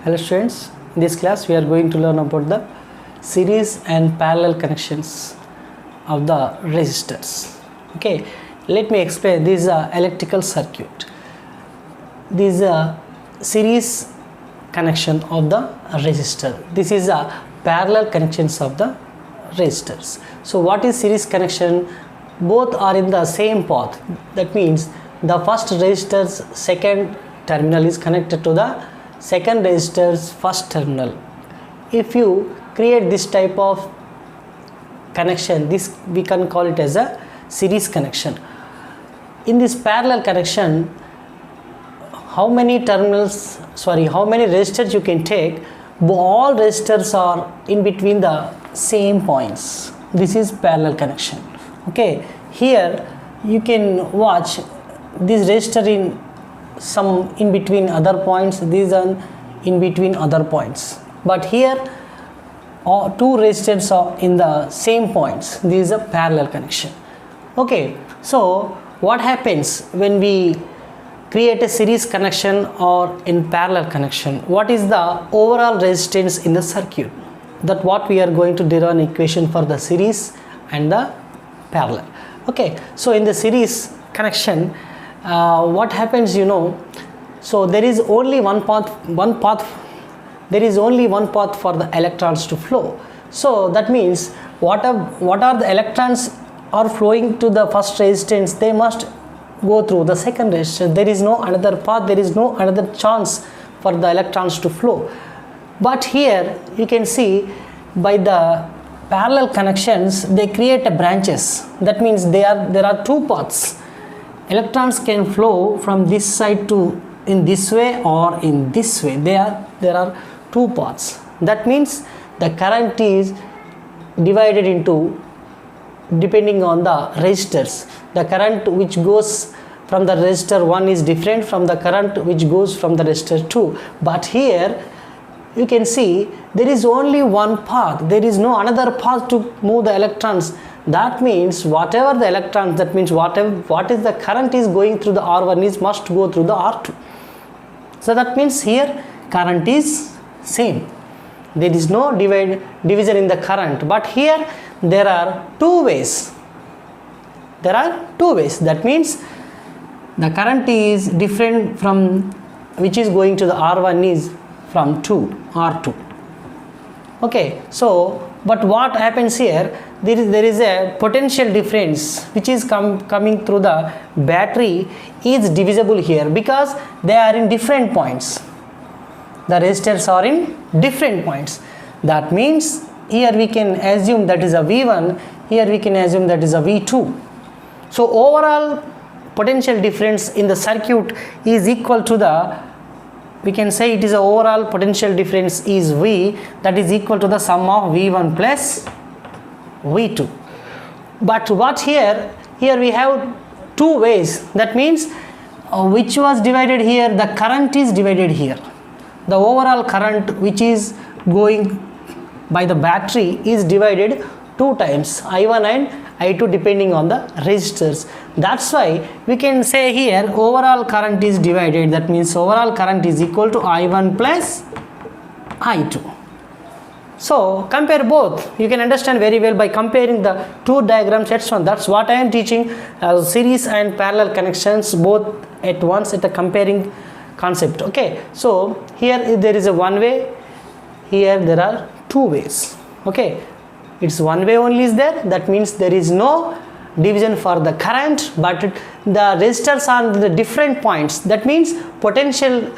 Hello students, in this class we are going to learn about the series and parallel connections of the resistors. Okay, let me explain. This is a electrical circuit. This is a series connection of the resistor. This is a parallel connections of the resistors. So what is series connection? Both are in the same path. That means the first resistor's second terminal is connected to the second resistor's first terminal. If you create this type of connection, this we can call it as a series connection. In this parallel connection, how many resistors you can take? All resistors are in between the same points. This is parallel connection. Okay, here you can watch this resistor in between other points, these are in between other points, but here two resistors are in the same points. This is a parallel connection. Okay, so what happens when we create a series connection or in parallel connection? What is the overall resistance in the circuit? That what we are going to derive an equation for the series and the parallel. Okay, so in the series connection, what happens, so there is only one path there is only one path for the electrons to flow. So that means what are the electrons are flowing to the first resistance, they must go through the second resistance. There is no another path, there is no another chance for the electrons to flow. But here you can see by the parallel connections they create a branches. That means there are two paths. Electrons can flow from this side to in this way or in this way. There are two paths. That means the current is divided into depending on the resistors. The current which goes from the resistor 1 is different from the current which goes from the resistor 2. But here you can see there is only one path. There is no another path to move the electrons. That means whatever the electrons, that means what is the current is going through the R1 is must go through the R2. So that means here current is same. There is no division in the current. But here there are two ways. There are two ways. That means the current is different from which is going to the R1 is from R2. Okay, so but what happens here, there is a potential difference which is coming through the battery is divisible here because they are in different points. The resistors are in different points. That means here we can assume that is a V1, here we can assume that is a V2. So overall potential difference in the circuit is equal to the, we can say it is a overall potential difference is V, that is equal to the sum of V1 plus V2. But what here we have two ways. That means which was divided here, the current is divided here. The overall current which is going by the battery is divided two times, I1 and I2 depending on the resistors. That's why we can say here overall current is divided. That means overall current is equal to I1 plus I2. So compare both. You can understand very well by comparing the two diagrams at once. That's what I am teaching, series and parallel connections both at once at a comparing concept. Okay, so here there is a one way, here there are two ways. Okay, it's one way only is there. That means there is no division for the current, but the resistors are the different points. That means potential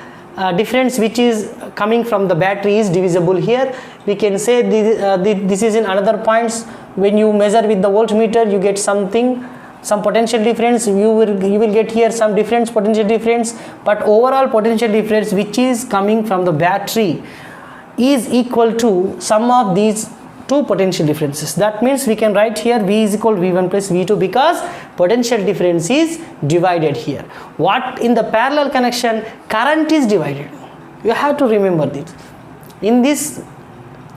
difference which is coming from the battery is divisible here. We can say this is in another points. When you measure with the voltmeter, you get some potential difference. You will get here some difference, potential difference, but overall potential difference which is coming from the battery is equal to sum of these two potential differences. That means we can write here V is equal to V1 plus V2 because potential difference is divided here. What in the parallel connection, current is divided. You have to remember this. In this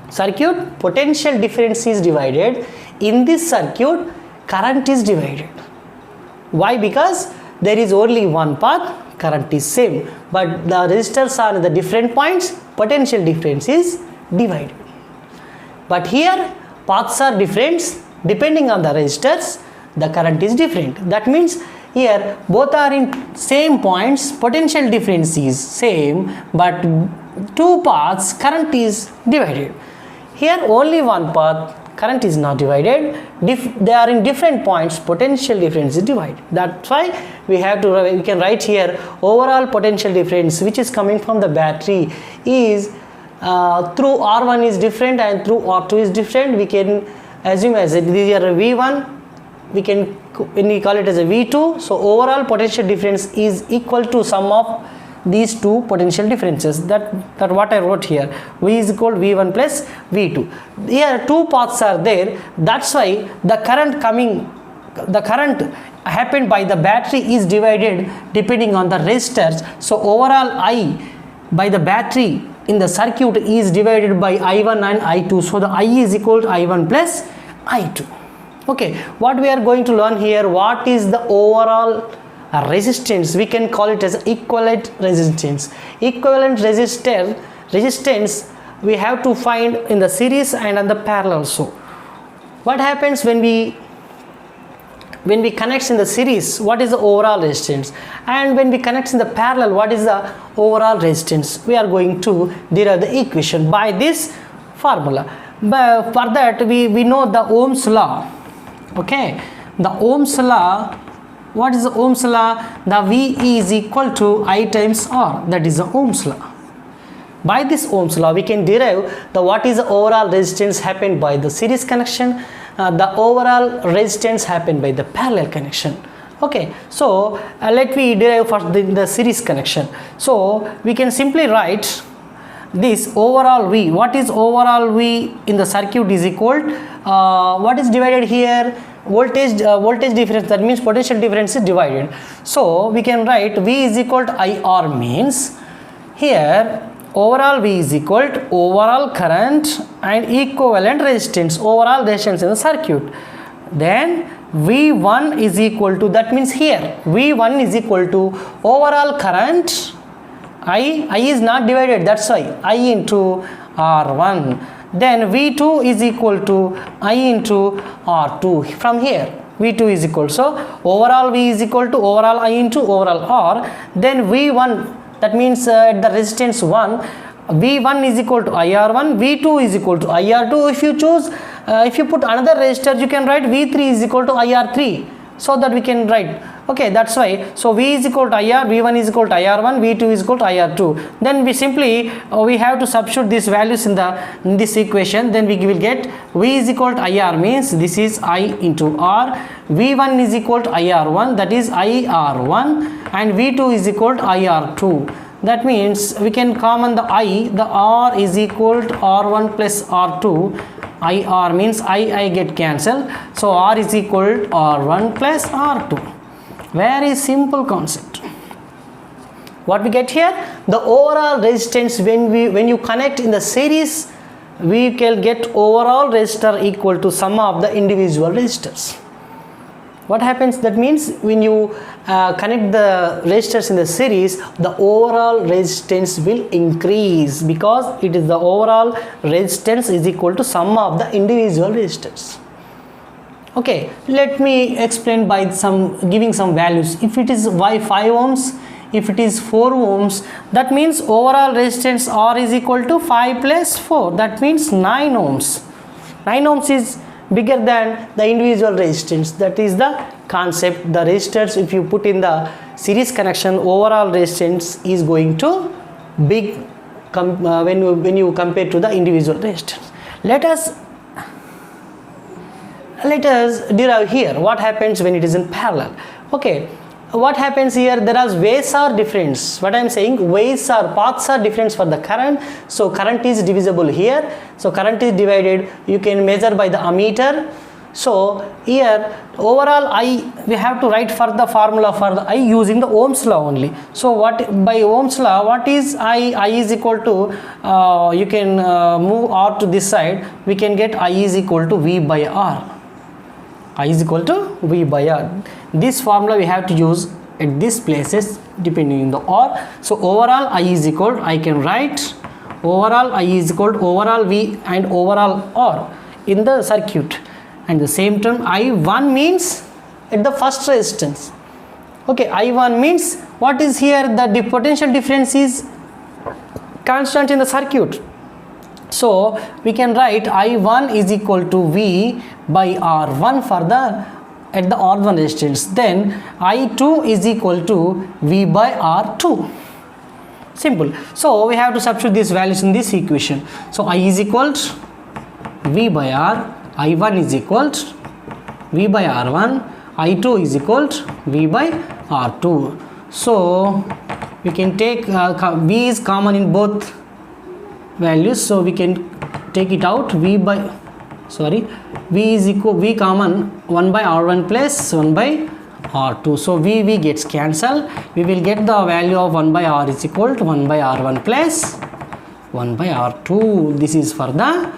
circuit, potential difference is divided. In this circuit, current is divided. Why? Because there is only one path, current is same, but the resistors are in the different points, potential difference is divided. But here paths are different, depending on the resistors the current is different. That means here both are in same points, potential difference is same, but two paths current is divided. Here only one path current is not divided, they are in different points, potential difference is divided. That's why we can write here overall potential difference which is coming from the battery is through R1 is different and through R2 is different. We can assume as these are V1, when we call it as a V2, so overall potential difference is equal to sum of these two potential differences. That what I wrote here, V is equal to V1 plus V2. Here two paths are there, that's why the current happened by the battery is divided depending on the resistors. So overall I by the battery in the circuit is divided by I1 and I2, so the I is equal to I1 plus I2. Okay, what we are going to learn here, what is the overall resistance? We can call it as equivalent resistance. Equivalent resistance we have to find in the series and in the parallel. So what happens when we connect in the series, what is the overall resistance, and when we connect in the parallel, what is the overall resistance? We are going to derive the equation by this formula. But for that we know the Ohm's law. Okay, the Ohm's law, what is the Ohm's law? The V is equal to I times R, that is the Ohm's law. By this Ohm's law we can derive the what is the overall resistance happened by the series connection, the overall resistance happened by the parallel connection. Okay, so let me derive first the series connection. So we can simply write this overall V. What is overall V in the circuit is equal what is divided here? Voltage difference, that means potential difference is divided. So we can write V is equal to IR, means here overall V is equal to overall current and equivalent resistance, overall resistance in the circuit. Then V1 is equal to, that means here V1 is equal to overall current, I is not divided, that's why I into R1. Then V2 is equal to I into R2. From here V2 is equal, so overall V is equal to overall I into overall R. Then V1, that means at the resistance 1, V1 is equal to IR1, V2 is equal to IR2. If you choose, if you put another resistor, you can write V3 is equal to IR3, so that we can write. Okay, that's why. So V is equal to IR, V1 is equal to IR1, V2 is equal to IR2. Then we simply we have to substitute these values in this equation. Then we will get V is equal to IR, means this is I into R. V1 is equal to IR1, that is IR1, and V2 is equal to IR2. That means we can common the R is equal to R1 plus R2. IR means I get cancelled, so R is equal to R1 plus R2. Very simple concept. What we get here, the overall resistance when you connect in the series, we can get overall resistor equal to sum of the individual resistors. What happens, that means when you connect the resistors in the series, the overall resistance will increase because it is the overall resistance is equal to sum of the individual resistors. Okay, let me explain by giving some values. If it is 5 ohms, if it is 4 ohms, that means overall resistance R is equal to 5 plus 4, that means 9 ohms. 9 ohms is bigger than the individual resistance. That is the concept. The resistors, if you put in the series connection, overall resistance is going to big when you compare to the individual resistance. Let us derive here what happens when it is in parallel. Okay, what happens here, there are ways are different. What I am saying, paths are different for the current. So current is divisible here, so current is divided, you can measure by the ammeter. So here overall I, we have to write for the formula for the I using the Ohm's law only. So what by Ohm's law, what is I is equal to you can move R to this side, we can get I is equal to V by R. I is equal to V by R. This formula we have to use at these places depending on the or. So overall I is equal, I can write overall I is equal to overall V and overall R in the circuit, and the same term I1 means at the first resistance. Okay, I1 means what is here, the potential difference is constant in the circuit. So we can write I1 is equal to V by R1 for the at the R1 resistance, then I2 is equal to V by R2. Simple. So we have to substitute these values in this equation. So I is equal to V by R, I1 is equal to V by R1, I2 is equal to V by R2. So we can take V is common in both values, so we can take it out. V is equal, V common 1 by R1 plus 1 by R2. So V gets cancelled. We will get the value of 1 by R is equal to 1 by R1 plus 1 by R2. This is for the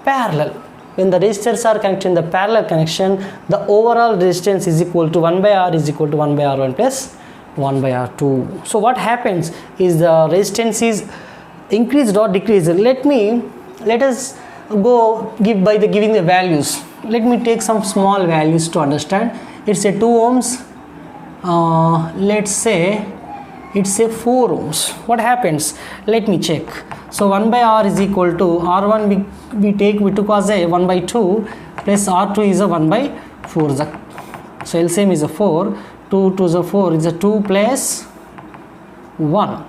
parallel. When the resistors are connected in the parallel connection, the overall resistance is equal to 1 by R is equal to 1 by R1 plus 1 by R2. So what happens is the resistance is increased or decreased. Let us go giving the values. Let me take some small values to understand. It's a 2 ohms. Let's say it's a 4 ohms. What happens? Let me check. So 1 by R is equal to R1 we took as a 1 by 2 plus R2 is a 1 by 4. So LCM is a 4. 2 to the 4 is a 2 plus 1.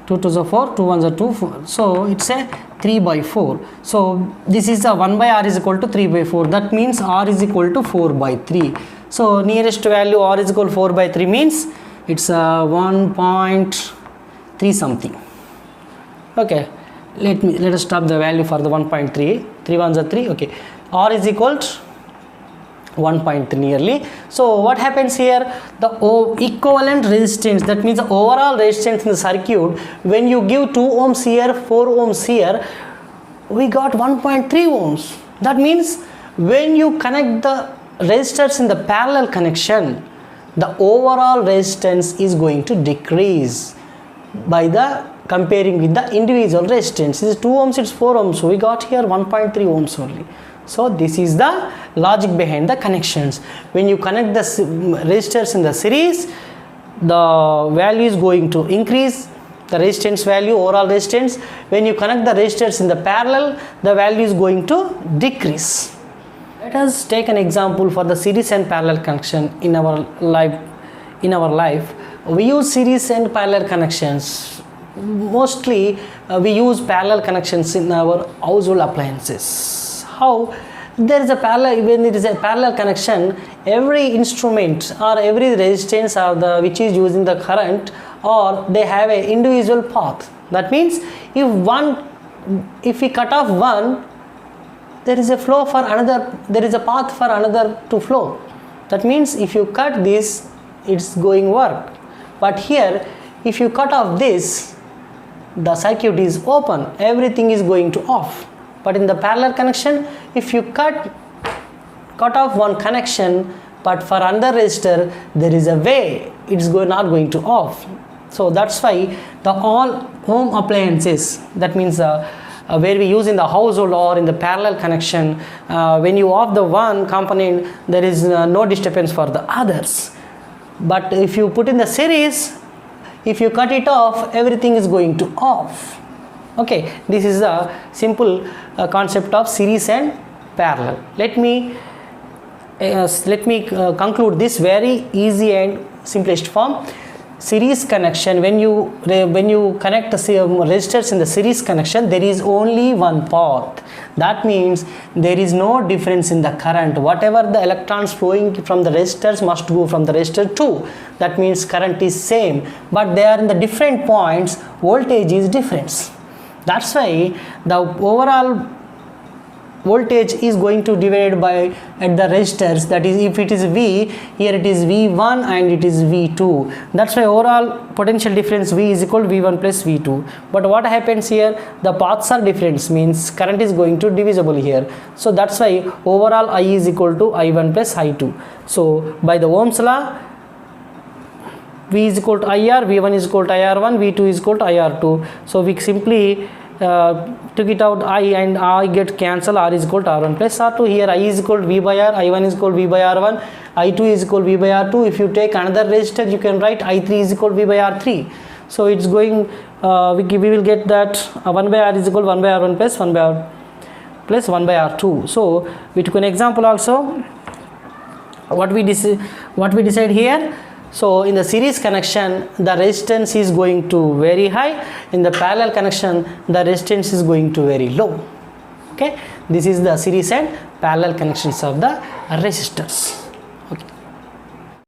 2 to the 4, 2 1s are 2, 4. So it's a 3 by 4. So this is a 1 by R is equal to 3 by 4. That means R is equal to 4 by 3. So nearest value R is equal to 4 by 3 means it's 1.3 something. Okay, let us stop the value for the 1.3. 3 1s are 3. Okay, R is equal to 1.3 nearly. So what happens here, the equivalent resistance, that means the overall resistance in the circuit, when you give 2 ohms here, 4 ohms here, we got 1.3 ohms. That means when you connect the resistors in the parallel connection, the overall resistance is going to decrease by the comparing with the individual resistance. This is 2 ohms, it's 4 ohms, so we got here 1.3 ohms only. So this is the logic behind the connections. When you connect the resistors in the series, the value is going to increase, the resistance value, overall resistance. When you connect the resistors in the parallel, the value is going to decrease. Let us take an example for the series and parallel connection in our life. We use series and parallel connections. Mostly we use parallel connections in our household appliances. How? There is a parallel, when there is a parallel connection, every instrument or every resistance or which is using the current, or they have an individual path. That means if we cut off one, there is a flow for another, there is a path for another to flow. That means if you cut this, it's going work. But here, if you cut off this, the circuit is open, everything is going to off. But in the parallel connection, if you cut off one connection, but for another resistor, there is a way it's not going to off. So that's why the all home appliances, that means where we use in the household or in the parallel connection, when you off the one component, there is no disturbance for the others. But if you put in the series, if you cut it off, everything is going to off. Okay, this is a simple concept of series and parallel. Let me conclude this very easy and simplest form. Series connection, when you connect the resistors in the series connection, there is only one path. That means there is no difference in the current. Whatever the electrons flowing from the resistors must go from the resistor too. That means current is same, but they are in the different points, voltage is different. That's why the overall voltage is going to divide by at the resistors. That is, if it is V, here it is V1 and it is V2. That's why overall potential difference V is equal to V1 plus V2. But what happens here, the paths are different, means current is going to divisible here. So that's why overall I is equal to I1 plus I2. So by the Ohm's law, V is equal to IR, V1 is equal to IR1, V2 is equal to IR2. So we simply took it out, I and I get cancelled, R is equal to R1 plus R2. Here I is equal to V by R, I1 is equal to V by R1, I2 is equal to V by R2. If you take another resistor, you can write I3 is equal to V by R3. So it's going, we will get that 1 by R is equal to 1 by R1 plus 1 by R plus 1 by R2. So we took an example also. What we decide here. So in the series connection, the resistance is going to very high. In the parallel connection, the resistance is going to very low. Okay, this is the series and parallel connections of the resistors.